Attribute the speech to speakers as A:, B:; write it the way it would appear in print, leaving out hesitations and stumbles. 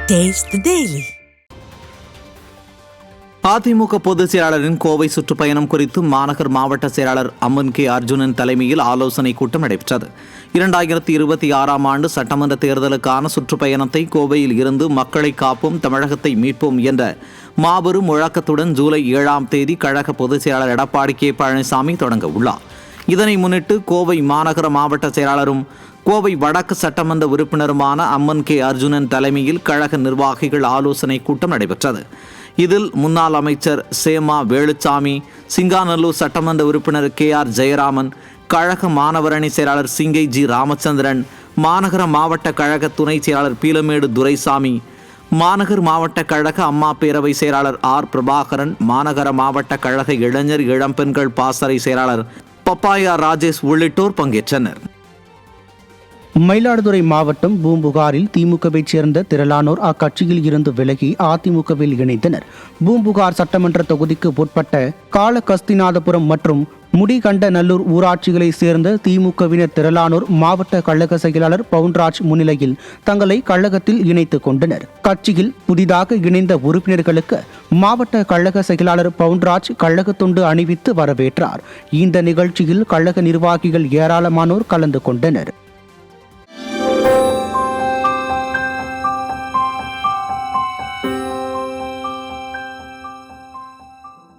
A: Taste the Daily.
B: AIADMK பொதுச் செயலாளரின் கோவை சுற்றுப்பயணம் குறித்து மாநகர் மாவட்ட செயலாளர் அம்மன் கே அர்ஜுனன் தலைமையில் ஆலோசனை கூட்டம் நடைபெற்றது. 2026ஆம் ஆண்டு சட்டமன்ற தேர்தலுக்கான சுற்றுப்பயணத்தை கோவையில் இருந்து மக்களை காப்போம், தமிழகத்தை மீட்போம் என்ற மாபெரும் முழக்கத்துடன் ஜூலை 7ஆம் தேதி கழக பொதுச் செயலாளர் எடப்பாடி கே பழனிசாமி தொடங்க உள்ளார். இதனை முன்னிட்டு கோவை மாநகர மாவட்ட செயலாளரும் கோவை வடக்கு சட்டமன்ற உறுப்பினருமான அம்மன் கே அர்ஜுனன் தலைமையில் கழக நிர்வாகிகள் ஆலோசனை கூட்டம் நடைபெற்றது. இதில் முன்னாள் அமைச்சர் சேமா வேலுச்சாமி, சிங்காநல்லூர் சட்டமன்ற உறுப்பினர் KR ஜெயராமன், கழக மாணவரணி செயலாளர் சிங்கை ஜி ராமச்சந்திரன், மாநகர மாவட்ட கழக துணை செயலாளர் பீலமேடு துரைசாமி, மாநகர் மாவட்ட கழக அம்மா பேரவை செயலாளர் R பிரபாகரன், மாநகர மாவட்ட கழக இளைஞர் இளம்பெண்கள் பாசறை செயலாளர் பப்பாயா ராஜேஷ் உள்ளிட்டோர் பங்கேற்றனர்.
C: மயிலாடுதுறை மாவட்டம் பூம்புகாரில் திமுகவைச் சேர்ந்த திரளானோர் அக்கட்சியில் இருந்து விலகி அதிமுகவில் இணைந்தனர். பூம்புகார் சட்டமன்ற தொகுதிக்கு உட்பட்ட காளகஸ்திநாதபுரம் மற்றும் முடிகண்டநல்லூர் ஊராட்சிகளைச் சேர்ந்த திமுகவினர் திரளானோர் மாவட்ட கழக செயலாளர் பவுன்ராஜ் முன்னிலையில் தங்களை கழகத்தில் இணைத்துக் கொண்டனர். கட்சியில் புதிதாக இணைந்த உறுப்பினர்களுக்கு மாவட்ட கழக செயலாளர் பவுன்ராஜ் கழக துண்டு அணிவித்து வரவேற்றார். இந்த நிகழ்ச்சியில் கழக நிர்வாகிகள் ஏராளமானோர் கலந்து கொண்டனர்.